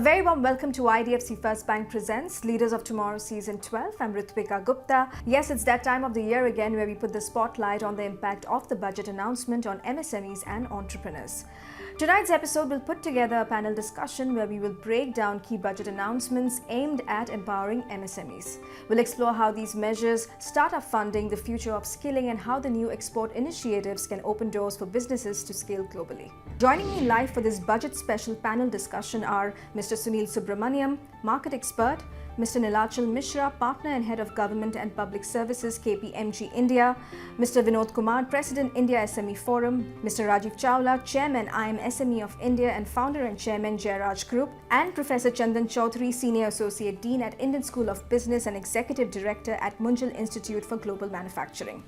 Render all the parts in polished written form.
very warm welcome to IDFC First Bank Presents Leaders of Tomorrow Season 12. I'm Ritwika Gupta. Yes, it's that time of the year again where we put the spotlight on the impact of the budget announcement on MSMEs and entrepreneurs. Tonight's episode will put together a panel discussion where we will break down key budget announcements aimed at empowering MSMEs. We'll explore how these measures, startup funding, the future of skilling, and how the new export initiatives can open doors for businesses to scale globally. Joining me live for this budget special panel discussion are Mr. Sunil Subramaniam, market expert, Mr. Nilachal Mishra, Partner and Head of Government and Public Services, KPMG India, Mr. Vinod Kumar, President, India SME Forum, Mr. Rajiv Chawla, Chairman, MSME of India and Founder and Chairman, Jairaj Group, and Professor Chandan Chowdhury, Senior Associate Dean at Indian School of Business and Executive Director at Munjal Institute for Global Manufacturing.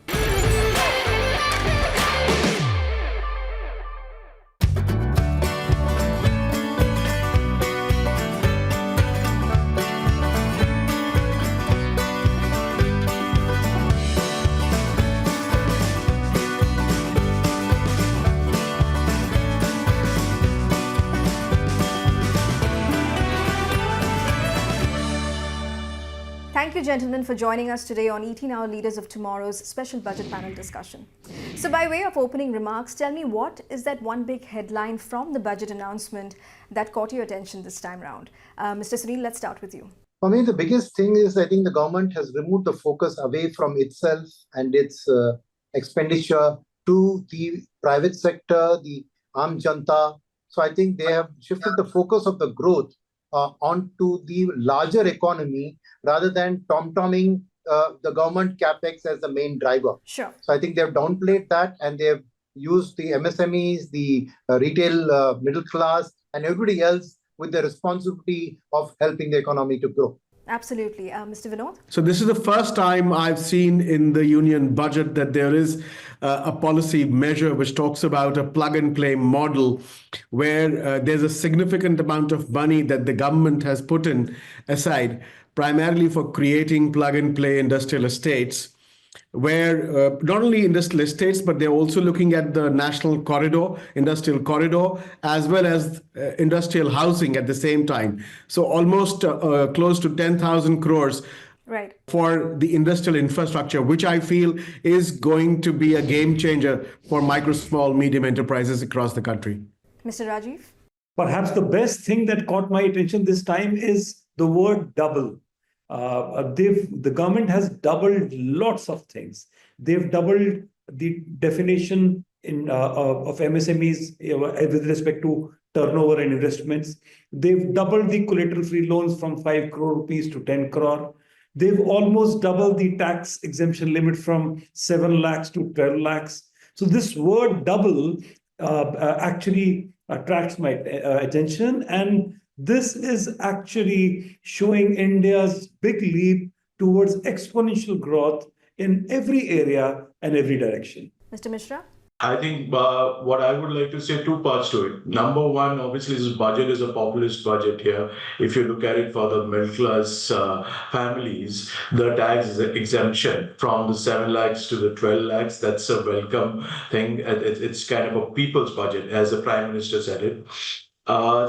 Thank you, gentlemen, for joining us today on 18 Hour Leaders of Tomorrow's special budget panel discussion. So by way of opening remarks, tell me, what is that one big headline from the budget announcement that caught your attention this time round? Mr. Sunil, let's start with you. For me, the biggest thing is I think the government has removed the focus away from itself and its expenditure to the private sector, the Aam Janta. So I think they have shifted the focus of the growth onto the larger economy rather than tom-tomming the government capex as the main driver. Sure. So I think they have downplayed that and they have used the MSMEs, the retail middle class and everybody else with the responsibility of helping the economy to grow. Absolutely. Mr. Vinod? So this is the first time I've seen in the union budget that there is a policy measure which talks about a plug-and-play model where there's a significant amount of money that the government has put in aside, primarily for creating plug-and-play industrial estates, where not only industrial estates, but they're also looking at the national corridor, industrial corridor, as well as industrial housing at the same time. So almost close to 10,000 crores right for the industrial infrastructure, which I feel is going to be a game changer for micro, small, medium enterprises across the country. Mr. Rajiv? Perhaps the best thing that caught my attention this time is the word double. The government has doubled lots of things. They've doubled the definition of MSMEs with respect to turnover and investments. They've doubled the collateral-free loans from 5 crore rupees to 10 crore. They've almost doubled the tax exemption limit from 7 lakhs to 12 lakhs. So this word double actually attracts my attention, and this is actually showing India's big leap towards exponential growth in every area and every direction. Mr. Mishra? I think what I would like to say, two parts to it. Number one, obviously, this budget is a populist budget here. If you look at it for the middle class families, the tax exemption from the 7 lakhs to the 12 lakhs, that's a welcome thing. It's kind of a people's budget, as the Prime Minister said it.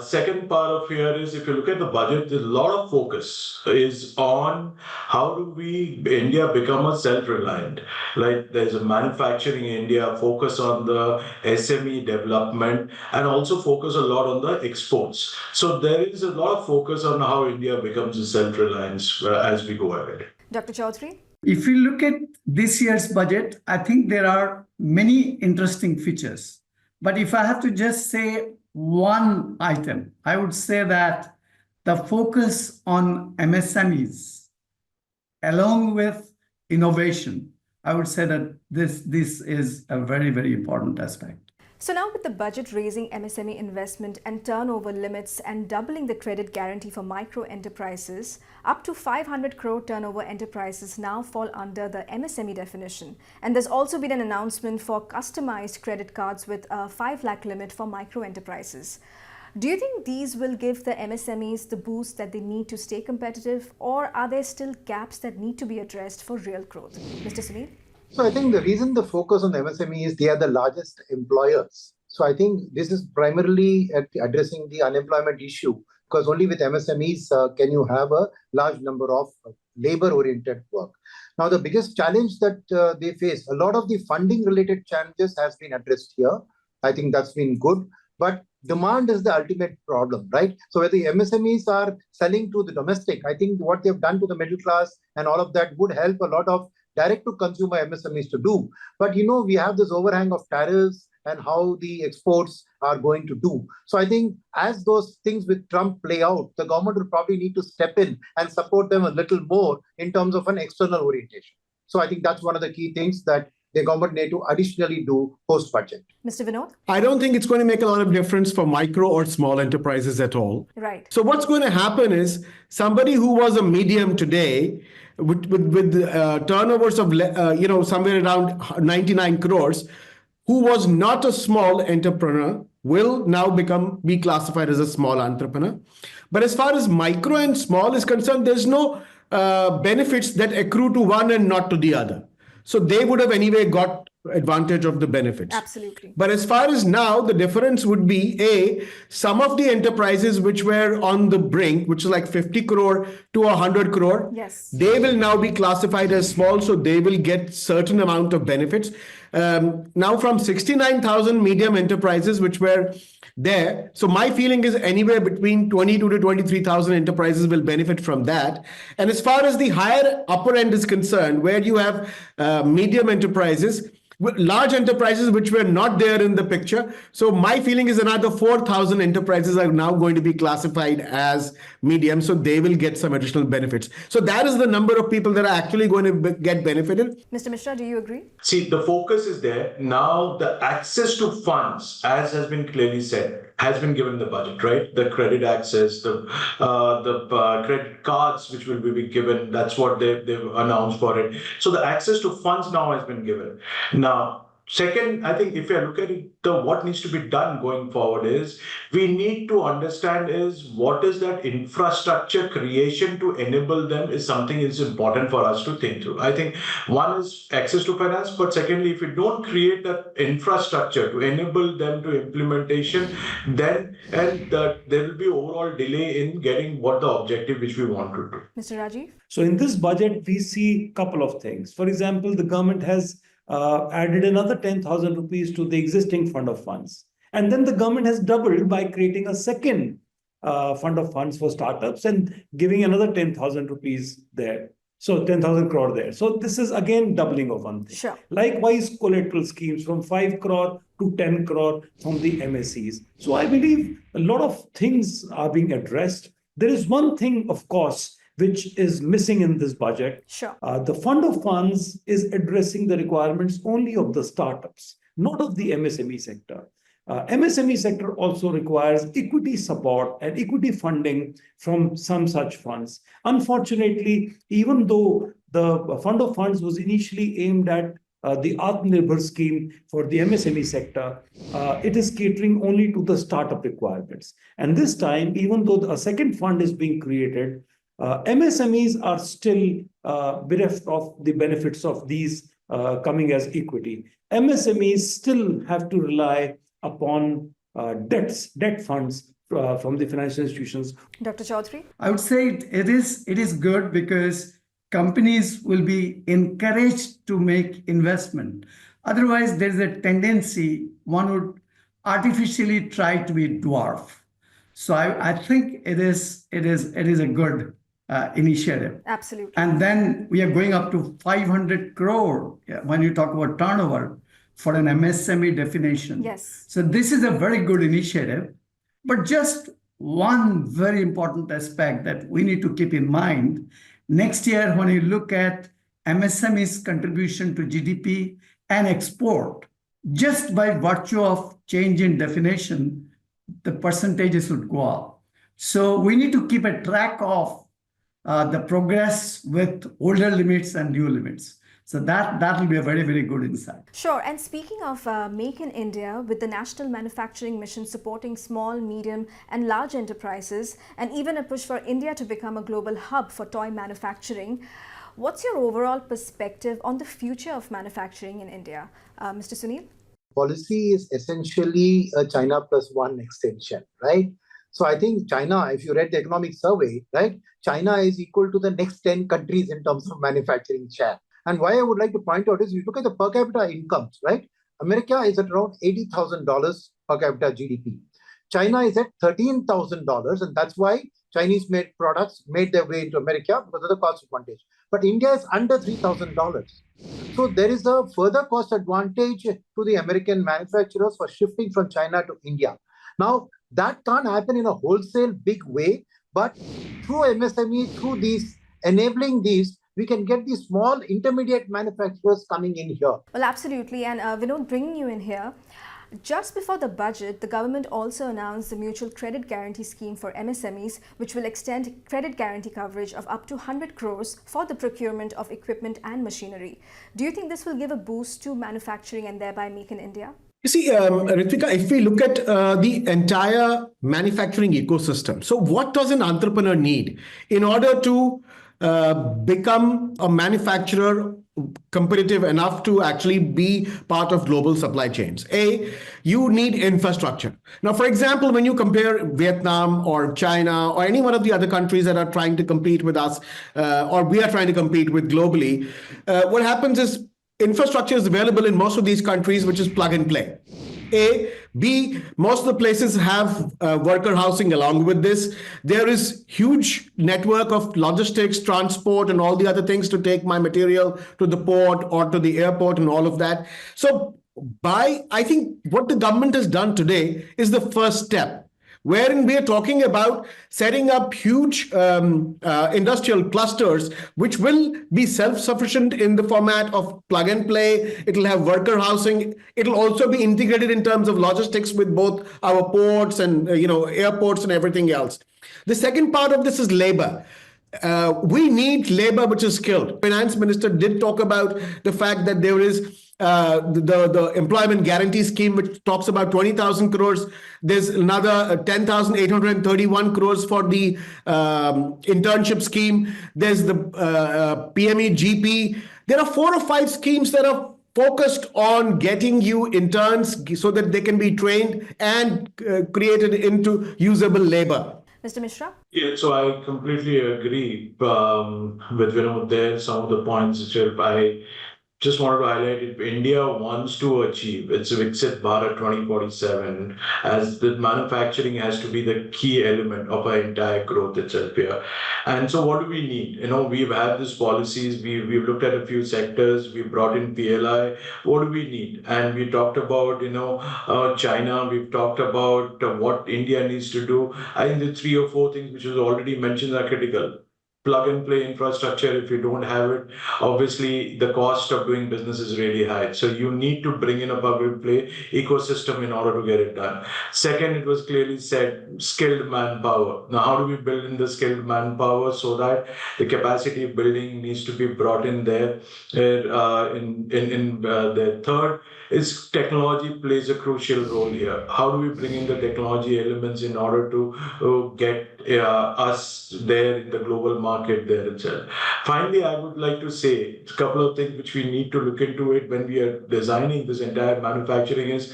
Second part of here is, if you look at the budget, a lot of focus is on how do we, India, become a self-reliant. Like there's a manufacturing in India, focus on the SME development, and also focus a lot on the exports. So there is a lot of focus on how India becomes a self-reliance as we go ahead. Dr. Chowdhury? If you look at this year's budget, I think there are many interesting features. But if I have to just say one item, I would say that the focus on MSMEs, along with innovation, I would say that this is a very, very important aspect. So now, with the budget raising MSME investment and turnover limits and doubling the credit guarantee for micro enterprises, up to 500 crore turnover enterprises now fall under the MSME definition. And there's also been an announcement for customized credit cards with a 5 lakh limit for micro enterprises. Do you think these will give the MSMEs the boost that they need to stay competitive, or are there still gaps that need to be addressed for real growth? Mr. Sunil? So I think the reason the focus on the MSME is they are the largest employers. So I think this is primarily at addressing the unemployment issue because only with MSMEs can you have a large number of labor-oriented work. Now, the biggest challenge that they face, a lot of the funding-related challenges has been addressed here. I think that's been good. But demand is the ultimate problem, right? So whether the MSMEs are selling to the domestic, I think what they've done to the middle class and all of that would help a lot of direct-to-consumer MSMEs to do. But, we have this overhang of tariffs and how the exports are going to do. So I think as those things with Trump play out, the government will probably need to step in and support them a little more in terms of an external orientation. So I think that's one of the key things that the government need to additionally do post-budget. Mr. Vinod? I don't think it's going to make a lot of difference for micro or small enterprises at all. Right. So what's going to happen is somebody who was a medium today with turnovers of somewhere around 99 crores, who was not a small entrepreneur, will now be classified as a small entrepreneur. But as far as micro and small is concerned, there's no benefits that accrue to one and not to the other. So they would have anyway got advantage of the benefits. Absolutely. But as far as now, the difference would be some of the enterprises which were on the brink, which is like 50 crore to 100 crore, yes, they will now be classified as small, so they will get certain amount of benefits. Now from 69,000 medium enterprises which were there, so my feeling is anywhere between 22 to 23,000 enterprises will benefit from that. And as far as the higher upper end is concerned, where you have medium enterprises, large enterprises which were not there in the picture. So my feeling is another 4,000 enterprises are now going to be classified as medium. So they will get some additional benefits. So that is the number of people that are actually going to get benefited. Mr. Mishra, do you agree? See, the focus is there. Now the access to funds, as has been clearly said, has been given in the budget, right? The credit access, the credit cards which will be given, that's what they've announced for it. So the access to funds now has been given. Now, second, I think if you look at it, what needs to be done going forward is we need to understand is what is that infrastructure creation to enable them is something is important for us to think through. I think one is access to finance, but secondly, if we don't create that infrastructure to enable them to implementation, then there will be overall delay in getting what the objective which we want to do. Mr. Rajiv? So in this budget, we see a couple of things. For example, the government has added another 10,000 rupees to the existing fund of funds. And then the government has doubled by creating a second fund of funds for startups and giving another 10,000 rupees there. So 10,000 crore there. So this is again doubling of one thing. Sure. Likewise, collateral schemes from 5 crore to 10 crore from the MSEs. So I believe a lot of things are being addressed. There is one thing, of course, which is missing in this budget. Sure. The fund of funds is addressing the requirements only of the startups, not of the MSME sector. MSME sector also requires equity support and equity funding from some such funds. Unfortunately, even though the fund of funds was initially aimed at the Atmanirbhar scheme for the MSME sector, it is catering only to the startup requirements. And this time, even though a second fund is being created, MSMEs are still bereft of the benefits of these coming as equity. MSMEs still have to rely upon debt funds from the financial institutions. Dr. Chowdhury? I would say it is good because companies will be encouraged to make investment. Otherwise, there is a tendency one would artificially try to be dwarf. So I think it is a good initiative. Absolutely. And then we are going up to 500 crore when you talk about turnover for an MSME definition. Yes. So this is a very good initiative. But just one very important aspect that we need to keep in mind, next year when you look at MSME's contribution to GDP and export, just by virtue of change in definition, the percentages would go up. So we need to keep a track of the progress with older limits and new limits. So that will be a very, very good insight. Sure. And speaking of Make in India, with the National Manufacturing Mission supporting small, medium and large enterprises, and even a push for India to become a global hub for toy manufacturing, what's your overall perspective on the future of manufacturing in India? Mr. Sunil? Policy is essentially a China plus one extension, right? So I think China, if you read the economic survey, right, China is equal to the next 10 countries in terms of manufacturing share. And why I would like to point out is you look at the per capita incomes, right? America is at around $80,000 per capita GDP. China is at $13,000, and that's why Chinese made products made their way into America because of the cost advantage. But India is under $3,000. So there is a further cost advantage to the American manufacturers for shifting from China to India. Now, that can't happen in a wholesale big way, but through MSME, through these, enabling these, we can get these small intermediate manufacturers coming in here. Well, absolutely. And Vinod, bringing you in here, just before the budget, the government also announced the Mutual Credit Guarantee Scheme for MSMEs, which will extend credit guarantee coverage of up to 100 crores for the procurement of equipment and machinery. Do you think this will give a boost to manufacturing and thereby make in India? You see, Ritwika, if we look at the entire manufacturing ecosystem, so what does an entrepreneur need in order to become a manufacturer competitive enough to actually be part of global supply chains? You need infrastructure. Now, for example, when you compare Vietnam or China or any one of the other countries that are trying to compete with us, or we are trying to compete with globally, what happens is infrastructure is available in most of these countries, which is plug and play. B, most of the places have worker housing along with this. There is huge network of logistics, transport, and all the other things to take my material to the port or to the airport and all of that. So I think what the government has done today is the first step, wherein we are talking about setting up huge industrial clusters, which will be self-sufficient in the format of plug and play. It'll have worker housing. It'll also be integrated in terms of logistics with both our ports and airports and everything else. The second part of this is labor. We need labor which is skilled. Finance Minister did talk about the fact that there is the employment guarantee scheme, which talks about 20,000 crores. There's another 10,831 crores for the internship scheme. There's the PME-GP. There are 4 or 5 schemes that are focused on getting you interns so that they can be trained and created into usable labor. Mr. Mishra? Yeah, so I completely agree with Vinod there. Some of the points which I just wanted to highlight it. India wants to achieve its Viksit Bharat 2047 as the manufacturing has to be the key element of our entire growth itself here. And so what do we need? We've had these policies, we've looked at a few sectors, we brought in PLI. What do we need? And we talked about, China, we've talked about what India needs to do. I think the 3 or 4 things which was already mentioned are critical. Plug and play infrastructure, if you don't have it, obviously the cost of doing business is really high. So you need to bring in a plug and play ecosystem in order to get it done. Second, it was clearly said, skilled manpower. Now, how do we build in the skilled manpower so that the capacity building needs to be brought in there? The third is technology plays a crucial role here. How do we bring in the technology elements in order to get us there in the global market there itself? Finally, I would like to say a couple of things which we need to look into it when we are designing this entire manufacturing is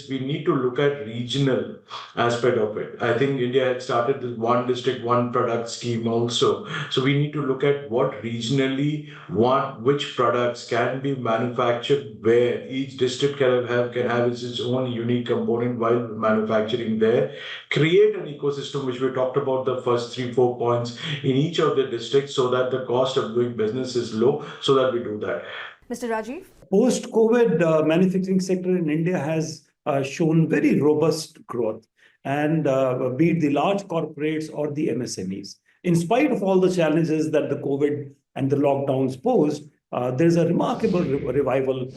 we need to look at regional aspect of it. I think India had started this one district, one product scheme also. So we need to look at what regionally, which products can be manufactured where. Each district can have its own unique component while manufacturing there. Create an ecosystem, which we talked about the first 3-4 points in each of the districts so that the cost of doing business is low, so that we do that. Mr. Rajiv? Post-COVID, manufacturing sector in India has shown very robust growth, and be it the large corporates or the MSMEs. In spite of all the challenges that the COVID and the lockdowns posed, there's a remarkable revival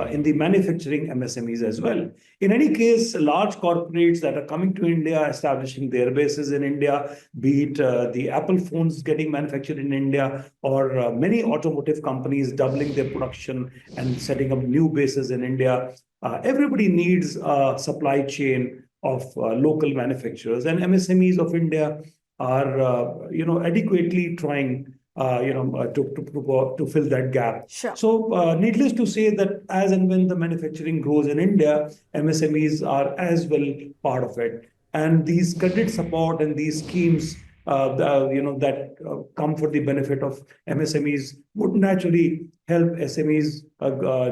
in the manufacturing MSMEs as well. In any case, large corporates that are coming to India, establishing their bases in India, be it the Apple phones getting manufactured in India, or many automotive companies doubling their production and setting up new bases in India, everybody needs a supply chain of local manufacturers, and MSMEs of India are, adequately trying to fill that gap. Sure. So needless to say that as and when the manufacturing grows in India, MSMEs are as well part of it. And these credit support and these schemes, that come for the benefit of MSMEs would naturally help SMEs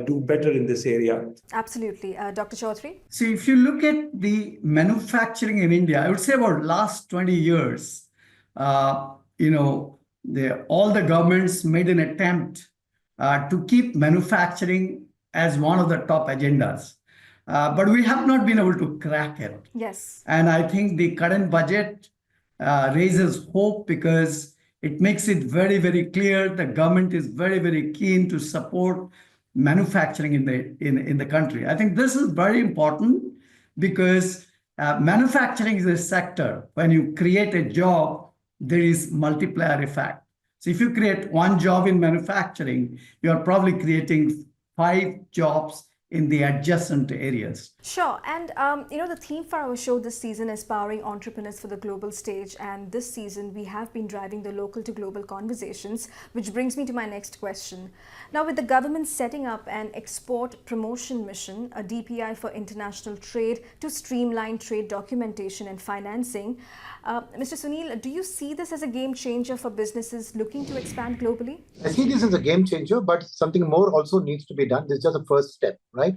do better in this area. Absolutely. Dr. Chowdhury? See, if you look at the manufacturing in India, I would say about last 20 years, all the governments made an attempt to keep manufacturing as one of the top agendas. But we have not been able to crack it. Yes. And I think the current budget raises hope because it makes it very, very clear the government is very, very keen to support manufacturing in the country. I think this is very important because manufacturing is a sector. When you create a job, there is multiplier effect. So if you create one job in manufacturing, you are probably creating 5 jobs in the adjacent areas. Sure. And, the theme for our show this season is powering entrepreneurs for the global stage. And this season, we have been driving the local to global conversations, which brings me to my next question. Now, with the government setting up an export promotion mission, a DPI for international trade to streamline trade documentation and financing, Mr. Sunil, do you see this as a game changer for businesses looking to expand globally? I see this as a game changer, but something more also needs to be done. This is just a first step, right?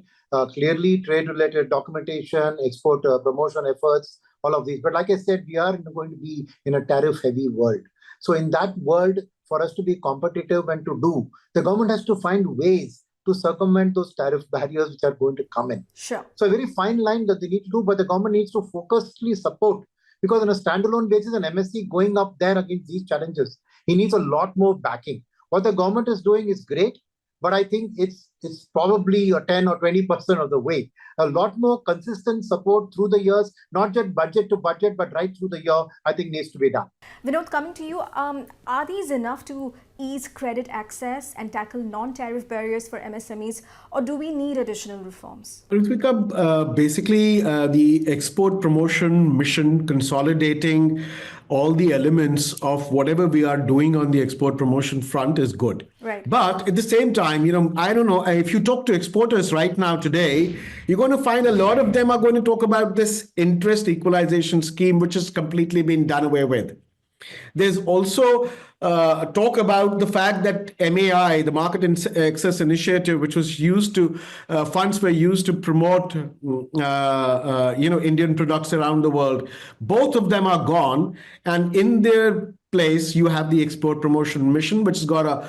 Clearly, trade-related documentation, export promotion efforts, all of these. But like I said, we are going to be in a tariff-heavy world. So in that world, for us to be competitive and to do, the government has to find ways to circumvent those tariff barriers which are going to come in. Sure. So a very fine line that they need to do, but the government needs to focusedly support, because on a standalone basis, an MSC going up there against these challenges, he needs a lot more backing. What the government is doing is great, but I think it's probably a 10 or 20% of the way. A lot more consistent support through the years, not just budget to budget, but right through the year, I think needs to be done. Vinod, coming to you, are these enough to ease credit access and tackle non-tariff barriers for MSMEs, or do we need additional reforms? Ritwika, basically, the export promotion mission consolidating all the elements of whatever we are doing on the export promotion front is good. Right. But at the same time, I don't know, if you talk to exporters right now today, you're going to find a lot of them are going to talk about this interest equalization scheme, which has completely been done away with. There's also talk about the fact that MAI, the Market Access Initiative, which was used to, funds were used to promote, Indian products around the world. Both of them are gone. And in their place, you have the export promotion mission, which has got a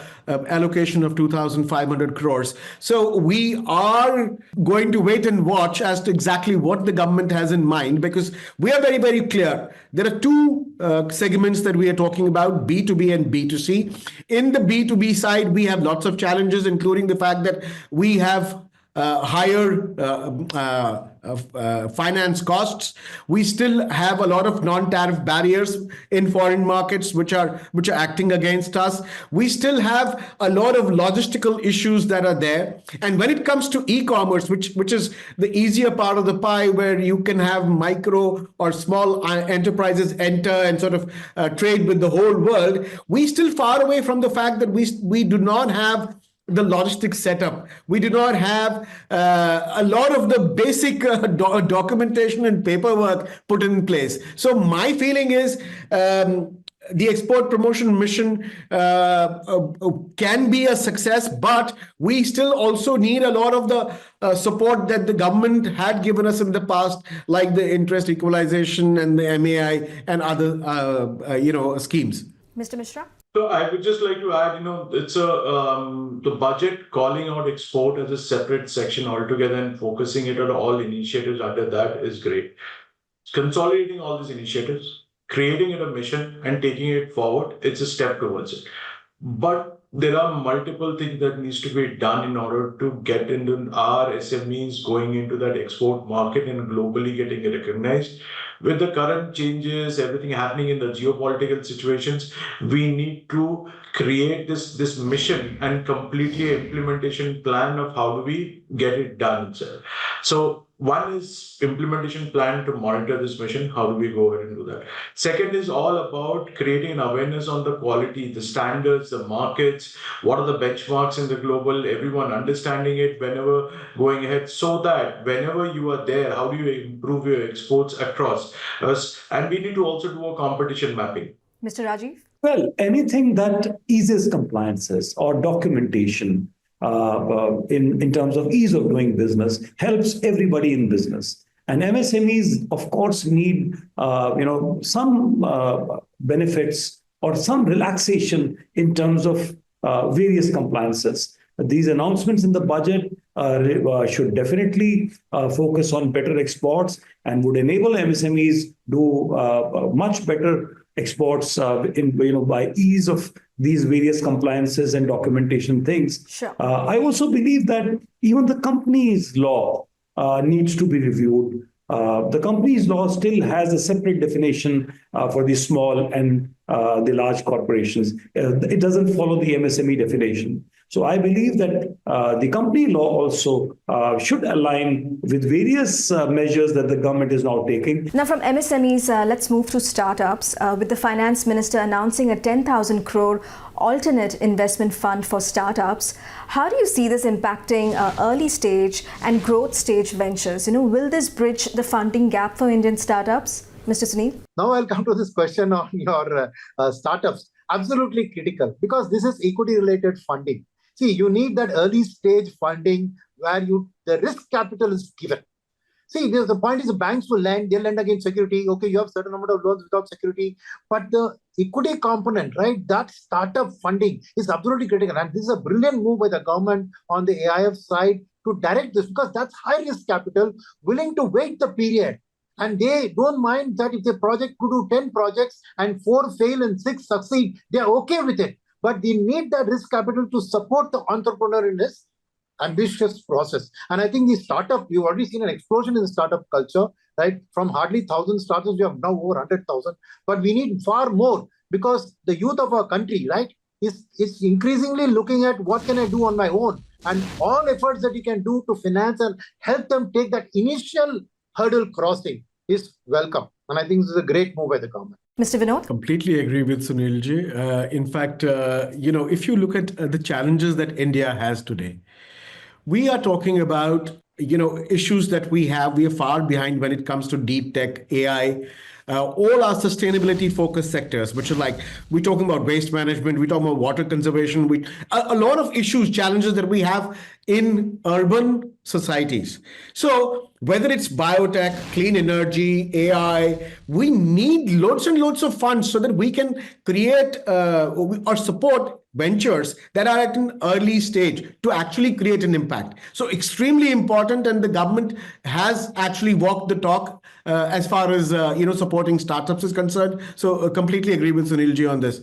allocation of 2,500 crores. So we are going to wait and watch as to exactly what the government has in mind, because we are very, very clear. There are two segments that we are talking about, B2B and B2C. In the B2B side, we have lots of challenges, including the fact that we have higher finance costs. We still have a lot of non-tariff barriers in foreign markets which are acting against us. We still have a lot of logistical issues that are there. And when it comes to e-commerce, which is the easier part of the pie, where you can have micro or small enterprises enter and sort of trade with the whole world, we still far away from the fact that we do not have the logistics setup. We do not have a lot of the basic documentation and paperwork put in place. So my feeling is the export promotion mission can be a success, but we still also need a lot of the support that the government had given us in the past, like the interest equalization and the MAI and other schemes. Mr. Mishra? So I would just like to add, it's the budget calling out export as a separate section altogether and focusing it on all initiatives under that is great. Consolidating all these initiatives, creating it a mission and taking it forward, it's a step towards it. But there are multiple things that needs to be done in order to get into our SMEs going into that export market and globally getting recognized. With the current changes, everything happening in the geopolitical situations, we need to create this mission and completely implementation plan of how do we get it done. So one is implementation plan to monitor this mission. How do we go ahead and do that? Second is all about creating awareness on the quality, the standards, the markets, what are the benchmarks in the global, everyone understanding it whenever going ahead, so that whenever you are there, how do you improve your exports across us? And we need to also do a competition mapping. Mr. Rajiv? Well, anything that eases compliances or documentation in terms of ease of doing business helps everybody in business. And MSMEs, of course, need some benefits or some relaxation in terms of various compliances. These announcements in the budget should definitely focus on better exports and would enable MSMEs do much better exports by ease of these various compliances and documentation things. Sure. I also believe that even the company's law needs to be reviewed. The company's law still has a separate definition for the small and the large corporations. It doesn't follow the MSME definition. So I believe that the company law also should align with various measures that the government is now taking. Now from MSMEs, let's move to startups. With the finance minister announcing a 10,000 crore alternate investment fund for startups, how do you see this impacting early stage and growth stage ventures? Will this bridge the funding gap for Indian startups? Mr. Sunil? Now I'll come to this question on your startups. Absolutely critical, because this is equity related funding. See, you need that early stage funding where the risk capital is given. See, the point is the banks will lend, they'll lend against security. Okay, you have certain number of loans without security, but the equity component, right, that startup funding is absolutely critical. And this is a brilliant move by the government on the AIF side to direct this, because that's high risk capital, willing to wait the period. And they don't mind that if the project could do 10 projects and 4 fail and 6 succeed, they're okay with it. But they need that risk capital to support the entrepreneur in this ambitious process. And I think the startup, we've already seen an explosion in the startup culture, right? From hardly 1,000 startups, we have now over 100,000. But we need far more, because the youth of our country, right, is increasingly looking at what can I do on my own? And all efforts that you can do to finance and help them take that initial hurdle crossing is welcome. And I think this is a great move by the government. Mr. Vinod? Completely agree with Sunilji. In fact, if you look at the challenges that India has today, we are talking about, issues that we are far behind when it comes to deep tech, AI, all our sustainability focused sectors, which are like, we're talking about waste management, we're talking about water conservation, a lot of issues, challenges that we have in urban societies. So whether it's biotech, clean energy, AI, we need loads and loads of funds so that we can create or support ventures that are at an early stage to actually create an impact. So extremely important, and the government has actually walked the talk as far as supporting startups is concerned. So completely agree with Sunilji on this.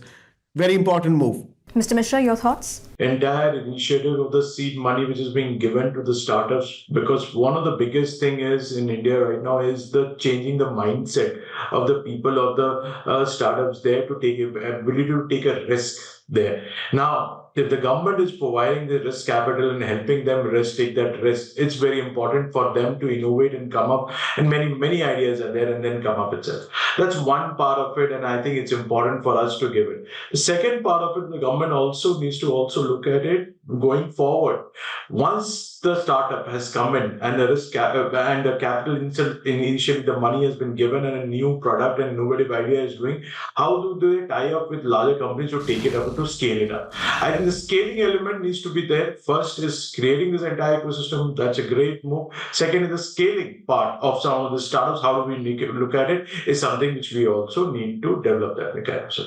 Very important move. Mr. Mishra, your thoughts? Entire initiative of the seed money which is being given to the startups, because one of the biggest thing is in India right now is the changing the mindset of the people of the startups there to take ability to take a risk there. Now, if the government is providing the risk capital and helping them take that risk, it's very important for them to innovate and come up, and many ideas are there and then come up itself. That's one part of it, and I think it's important for us to give it. The second part of it, the government also needs to also look at it going forward. Once the startup has come in and the risk and the capital initially the money has been given and a new product and innovative idea is doing, how do they tie up with larger companies to take it up, to scale it up? I think the scaling element needs to be there. First is creating this entire ecosystem. That's a great move. Second is the scaling part of some of the startups. How do we look at it is something which we also need to develop that mechanism.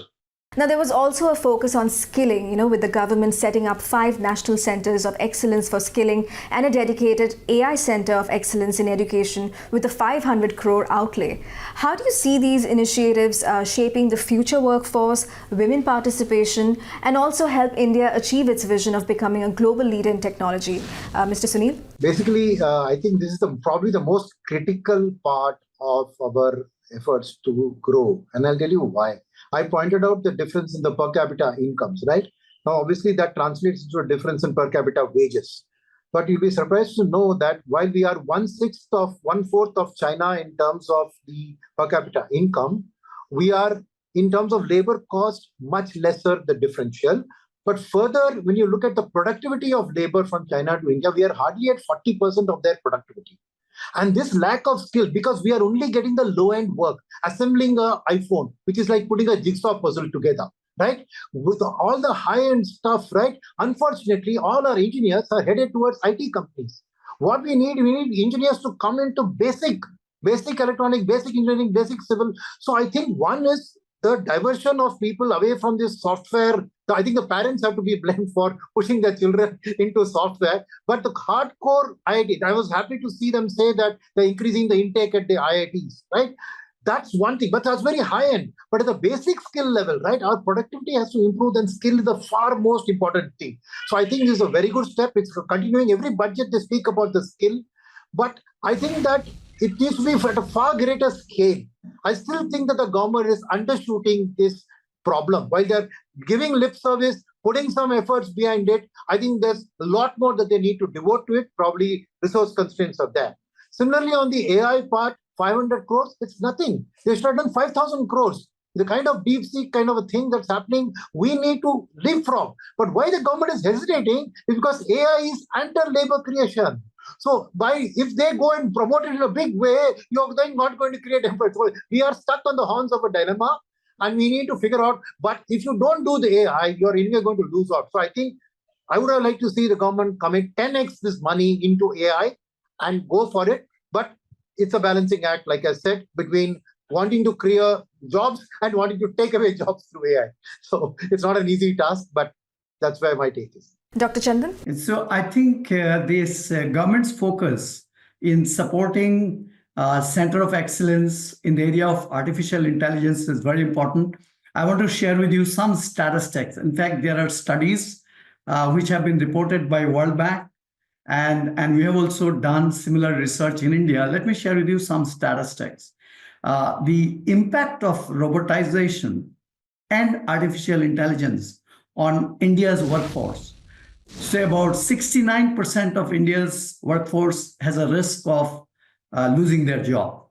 Now, there was also a focus on skilling, with the government setting up 5 national centers of excellence for skilling and a dedicated AI center of excellence in education with a 500 crore outlay. How do you see these initiatives shaping the future workforce, women participation, and also help India achieve its vision of becoming a global leader in technology? Mr. Sunil? Basically, I think this is probably the most critical part of our efforts to grow. And I'll tell you why. I pointed out the difference in the per capita incomes, right? Now, obviously, that translates into a difference in per capita wages. But you'll be surprised to know that while we are 1/4 of China in terms of the per capita income, we are, in terms of labor cost, much lesser the differential. But further, when you look at the productivity of labor from China to India, we are hardly at 40% of their productivity. And this lack of skill, because we are only getting the low-end work, assembling an iPhone, which is like putting a jigsaw puzzle together, right? With all the high-end stuff, right? Unfortunately, all our engineers are headed towards IT companies. What we need engineers to come into basic electronic, basic engineering, basic civil. So I think one is the diversion of people away from this software. I think the parents have to be blamed for pushing their children into software. But the hardcore IIT, I was happy to see them say that they're increasing the intake at the IITs, right? That's one thing, but that's very high end. But at the basic skill level, right, our productivity has to improve, and skill is the far most important thing. So I think this is a very good step. It's continuing. Every budget they speak about the skill, but I think that it needs to be at a far greater scale. I still think that the government is undershooting this problem. While they're giving lip service, putting some efforts behind it, I think there's a lot more that they need to devote to it. Probably resource constraints are there. Similarly, on the AI part, 500 crores, it's nothing. They should have done 5,000 crores. The kind of deep sea kind of a thing that's happening, we need to live from. But why the government is hesitating is because AI is under-labor creation. So if they go and promote it in a big way, you're then not going to create employment. So we are stuck on the horns of a dilemma, and we need to figure out, but if you don't do the AI, you're anyway going to lose out. So I think I would have liked to see the government commit 10x this money into AI and go for it. But it's a balancing act, like I said, between wanting to create jobs and wanting to take away jobs through AI. So it's not an easy task, but that's where my take is. Dr. Chandan? So I think this government's focus in supporting Center of Excellence in the area of artificial intelligence is very important. I want to share with you some statistics. In fact, there are studies which have been reported by World Bank, and we have also done similar research in India. Let me share with you some statistics. The impact of robotization and artificial intelligence on India's workforce. Say about 69% of India's workforce has a risk of losing their job.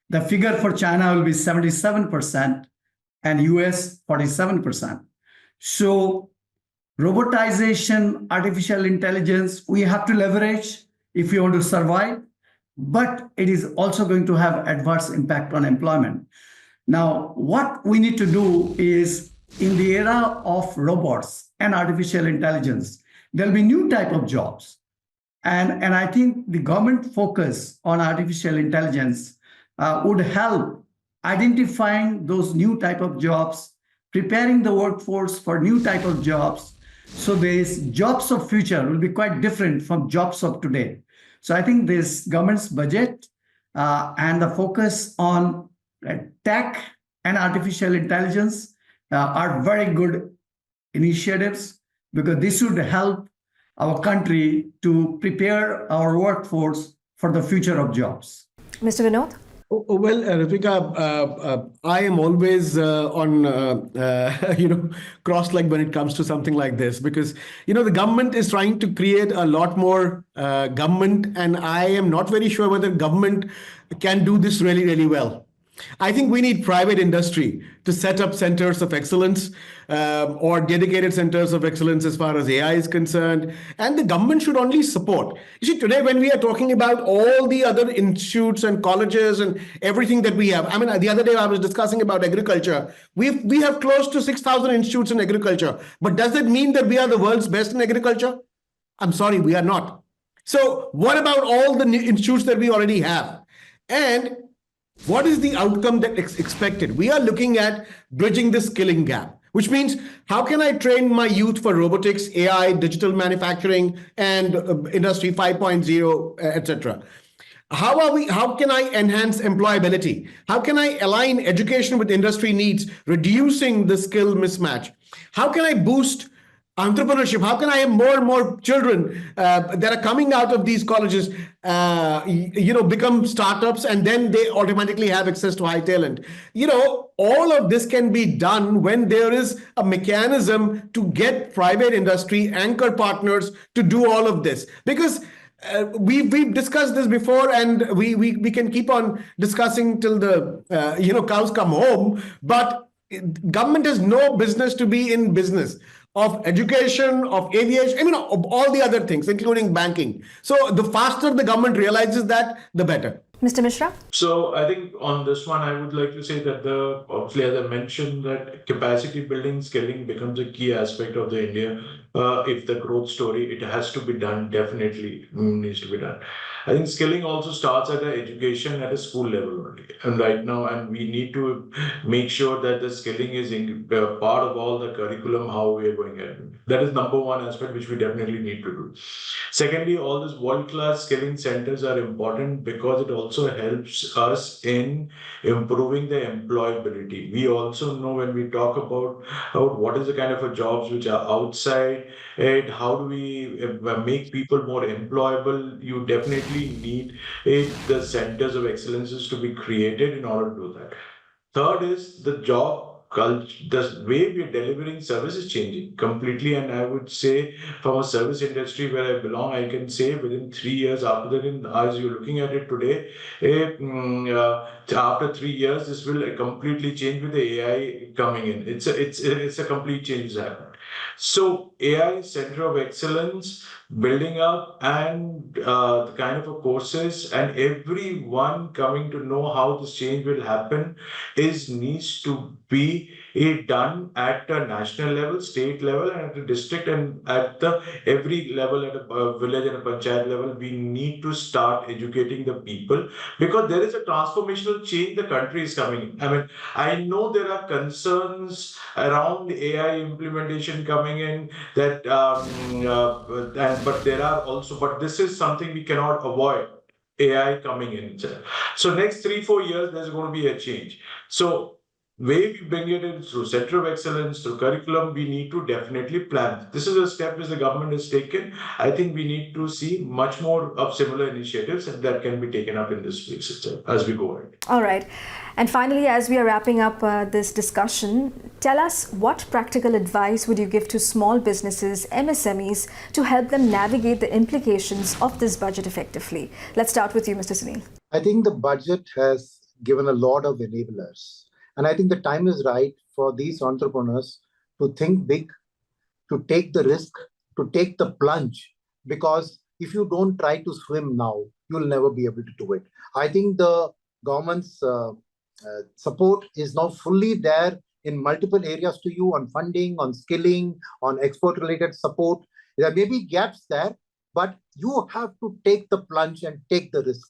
The figure for China will be 77% and US 47%. So robotization, artificial intelligence, we have to leverage if we want to survive, but it is also going to have adverse impact on employment. Now, what we need to do is, in the era of robots and artificial intelligence, there'll be new type of jobs. And I think the government focus on artificial intelligence would help identifying those new type of jobs, preparing the workforce for new type of jobs. So these jobs of future will be quite different from jobs of today. So I think this government's budget and the focus on tech and artificial intelligence are very good initiatives, because this would help our country to prepare our workforce for the future of jobs. Mr. Vinod? Well, Ritwika, I am always on, cross-legged when it comes to something like this, because, the government is trying to create a lot more government, and I am not very sure whether government can do this really, really well. I think we need private industry to set up centers of excellence or dedicated centers of excellence as far as AI is concerned. And the government should only support. You see, today, when we are talking about all the other institutes and colleges and everything that we have, I mean, the other day I was discussing about agriculture. We have close to 6,000 institutes in agriculture. But does it mean that we are the world's best in agriculture? I'm sorry, we are not. So what about all the institutes that we already have? And what is the outcome that is expected? We are looking at bridging the skilling gap, which means how can I train my youth for robotics, AI, digital manufacturing, and industry 5.0, etc. How can I enhance employability? How can I align education with industry needs, reducing the skill mismatch? How can I boost entrepreneurship. How can I have more and more children that are coming out of these colleges, become startups, and then they automatically have access to high talent? All of this can be done when there is a mechanism to get private industry anchor partners to do all of this. Because we've discussed this before, and we can keep on discussing till the cows come home. But government has no business to be in business of education, of aviation, of all the other things, including banking. So the faster the government realizes that, the better. Mr. Mishra? So I think on this one, I would like to say that obviously, as I mentioned, that capacity building, skilling becomes a key aspect of the India. If the growth story, it has to be done, definitely needs to be done. I think skilling also starts at the education at a school level only. And right now, and we need to make sure that the skilling is part of all the curriculum, how we are going at it. That is number one aspect which we definitely need to do. Secondly, all these world-class skilling centers are important because it also helps us in improving the employability. We also know when we talk about what is the kind of jobs which are outside, and how do we make people more employable, you definitely need the centers of excellences to be created in order to do that. Third is the job culture. The way we are delivering service is changing completely, and I would say from a service industry where I belong, I can say within 3 years after that, as you're looking at it today, after 3 years, this will completely change with the AI coming in. It's a complete change is happening. So AI Center of Excellence building up, and the kind of courses, and everyone coming to know how this change will happen needs to be done at the national level, state level, and at the district, and at the every level, at a village and a panchayat level. We need to start educating the people, because there is a transformational change the country is coming in. I mean, I know there are concerns around AI implementation coming in, that but there are also, but this is something we cannot avoid, AI coming in. So next 3-4 years, there's going to be a change. So way we bring it in through Center of Excellence, through curriculum, we need to definitely plan. This is a step which the government has taken. I think we need to see much more of similar initiatives that can be taken up in this space itself as we go ahead. All right. And finally, as we are wrapping up this discussion, tell us what practical advice would you give to small businesses, MSMEs, to help them navigate the implications of this budget effectively? Let's start with you, Mr. Sunil. I think the budget has given a lot of enablers. And I think the time is right for these entrepreneurs to think big, to take the risk, to take the plunge. Because if you don't try to swim now, you'll never be able to do it. I think the government's support is now fully there in multiple areas to you, on funding, on skilling, on export-related support. There may be gaps there, but you have to take the plunge and take the risk.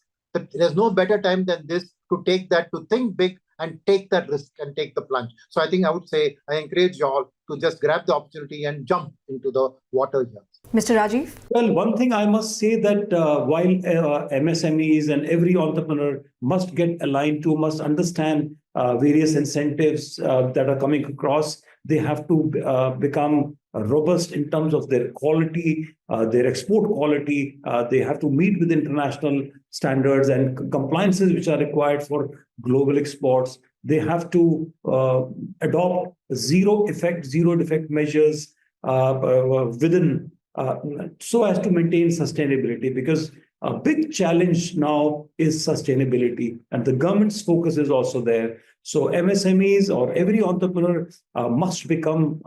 There's no better time than this to take that, to think big and take that risk and take the plunge. So I think I would say, I encourage you all to just grab the opportunity and jump into the water here. Mr. Rajiv? Well, one thing I must say that while MSMEs and every entrepreneur must get aligned to, must understand various incentives that are coming across, they have to become robust in terms of their quality, their export quality. They have to meet with international standards and compliances which are required for global exports. They have to adopt zero defect measures within so as to maintain sustainability, because a big challenge now is sustainability, and the government's focus is also there. So MSMEs or every entrepreneur must become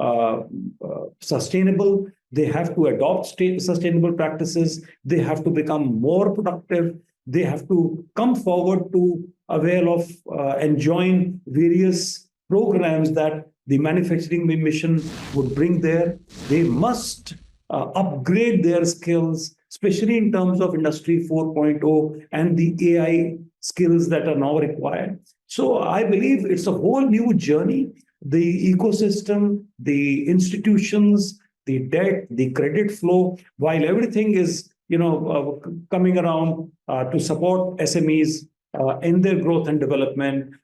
sustainable. They have to adopt sustainable practices. They have to become more productive. They have to come forward to avail of and join various programs that the manufacturing mission would bring there. They must upgrade their skills, especially in terms of Industry 4.0 and the AI skills that are now required. So I believe it's a whole new journey. The ecosystem, the institutions, the debt, the credit flow, while everything is coming around to support SMEs in their growth and development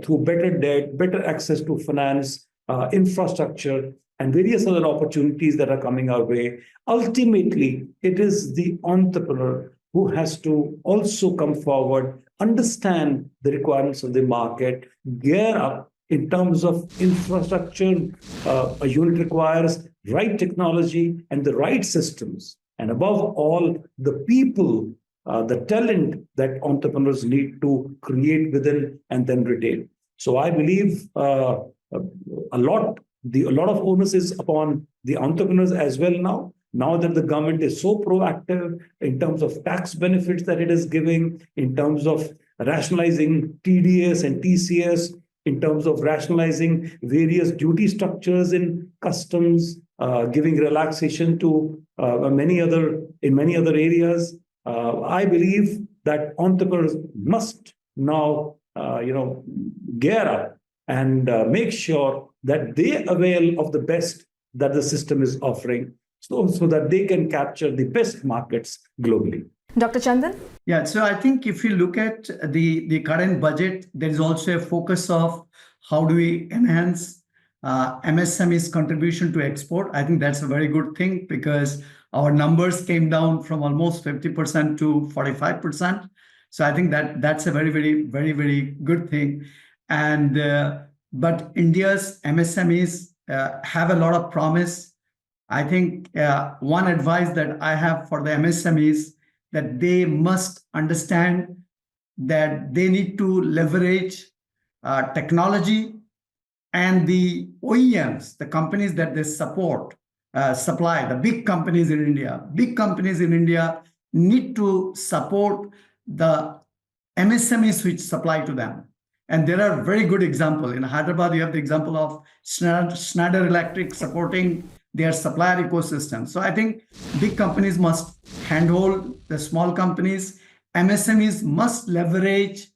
through better debt, better access to finance, infrastructure. and various other opportunities that are coming our way. Ultimately, it is the entrepreneur who has to also come forward, understand the requirements of the market, gear up in terms of infrastructure. A unit requires right technology and the right systems. And above all, the people, the talent that entrepreneurs need to create within and then retain. So I believe a lot of onus is upon the entrepreneurs as well now. Now that the government is so proactive in terms of tax benefits that it is giving, in terms of rationalizing TDS and TCS, in terms of rationalizing various duty structures in customs, giving relaxation to many other areas. I believe that entrepreneurs must now, gear up and make sure that they avail of the best that the system is offering, so that they can capture the best markets globally. Dr. Chandan? Yeah, so I think if you look at the current budget, there is also a focus of how do we enhance MSME's contribution to export. I think that's a very good thing because our numbers came down from almost 50% to 45%. So I think that's a very, very, very, very good thing. And but India's MSMEs have a lot of promise. I think one advice that I have for the MSMEs that they must understand that they need to leverage technology and the OEMs, the companies that they supply, the big companies in India. Big companies in India need to support the MSMEs which supply to them. And there are very good examples. In Hyderabad, you have the example of Schneider Electric supporting their supplier ecosystem. So I think big companies must handhold the small companies. MSMEs must leverage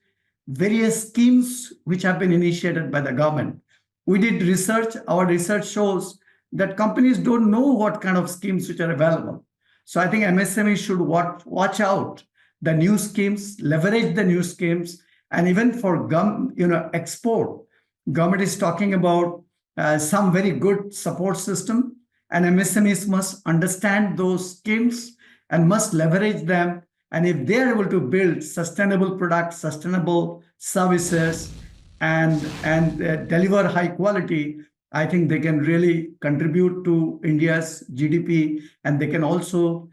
various schemes which have been initiated by the government. We did research. Our research shows that companies don't know what kind of schemes which are available. So I think MSMEs should watch out the new schemes, leverage the new schemes, and even for export. Government is talking about some very good support system, and MSMEs must understand those schemes and must leverage them. And if they are able to build sustainable products, sustainable services, and deliver high quality, I think they can really contribute to India's GDP, and they can also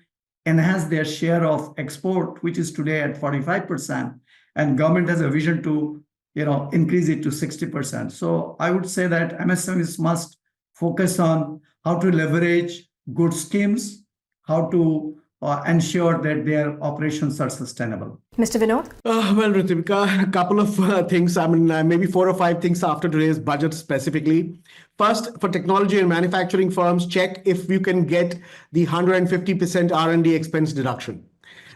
enhance their share of export, which is today at 45%. And government has a vision to increase it to 60%. So I would say that MSMEs must focus on how to leverage good schemes, how to ensure that their operations are sustainable. Mr. Vinod? Well, Ritwika, a couple of things. I mean, maybe 4 or 5 things after today's budget specifically. First, for technology and manufacturing firms, check if you can get the 150% R&D expense deduction.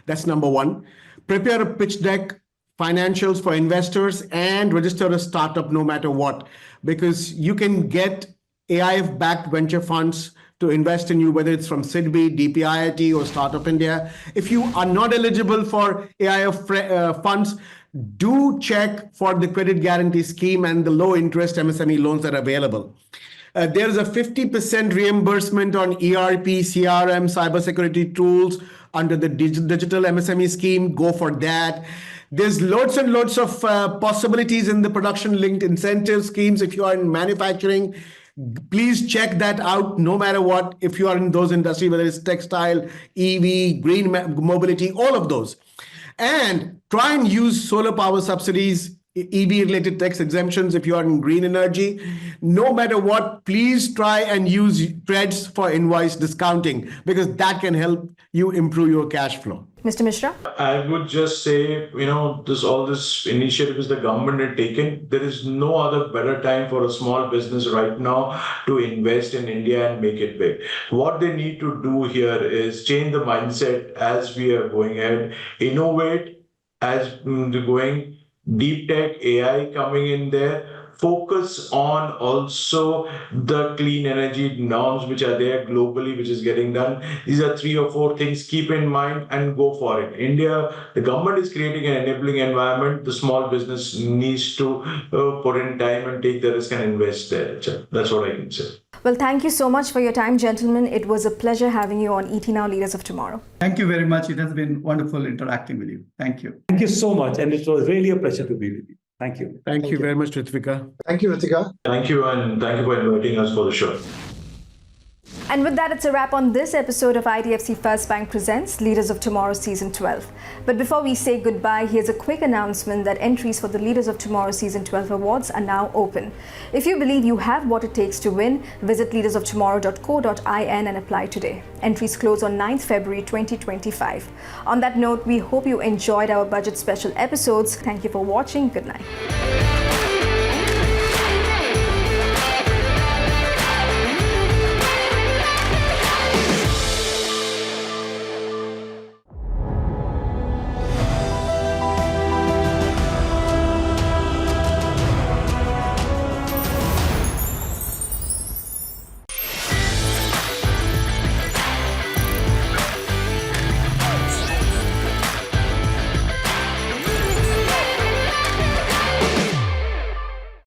That's number one. Prepare a pitch deck, financials for investors, and register a startup no matter what, because you can get AIF-backed venture funds to invest in you, whether it's from SIDBI, DPIIT, or Startup India. If you are not eligible for AIF funds, do check for the credit guarantee scheme and the low interest MSME loans that are available. There's a 50% reimbursement on ERP, CRM, cybersecurity tools under the digital MSME scheme. Go for that. There's loads and loads of possibilities in the production-linked incentive schemes. If you are in manufacturing, please check that out no matter what. If you are in those industries, whether it's textile, EV, green mobility, all of those. And try and use solar power subsidies, EV-related tax exemptions if you are in green energy. No matter what, please try and use TREDS for invoice discounting, because that can help you improve your cash flow. Mr. Mishra? I would just say, all this initiatives the government had taken, there is no other better time for a small business right now to invest in India and make it big. What they need to do here is change the mindset as we are going ahead, innovate as going deep tech, AI coming in there. Focus on also the clean energy norms which are there globally, which is getting done. These are 3 or 4 things. Keep in mind and go for it. India, the government is creating an enabling environment. The small business needs to put in time and take the risk and invest there. That's what I can say. Well, thank you so much for your time, gentlemen. It was a pleasure having you on ET Now Leaders of Tomorrow. Thank you very much. It has been wonderful interacting with you. Thank you. Thank you so much. And it was really a pleasure to be with you. Thank you. Thank you very much, Ritwika. Thank you, Ritwika. Thank you, and thank you for inviting us for the show. And with that, it's a wrap on this episode of IDFC First Bank Presents Leaders of Tomorrow Season 12. But before we say goodbye, here's a quick announcement that entries for the Leaders of Tomorrow Season 12 awards are now open. If you believe you have what it takes to win, visit leadersoftomorrow.co.in and apply today. Entries close on 9th February 2025. On that note, we hope you enjoyed our budget special episodes. Thank you for watching. Good night.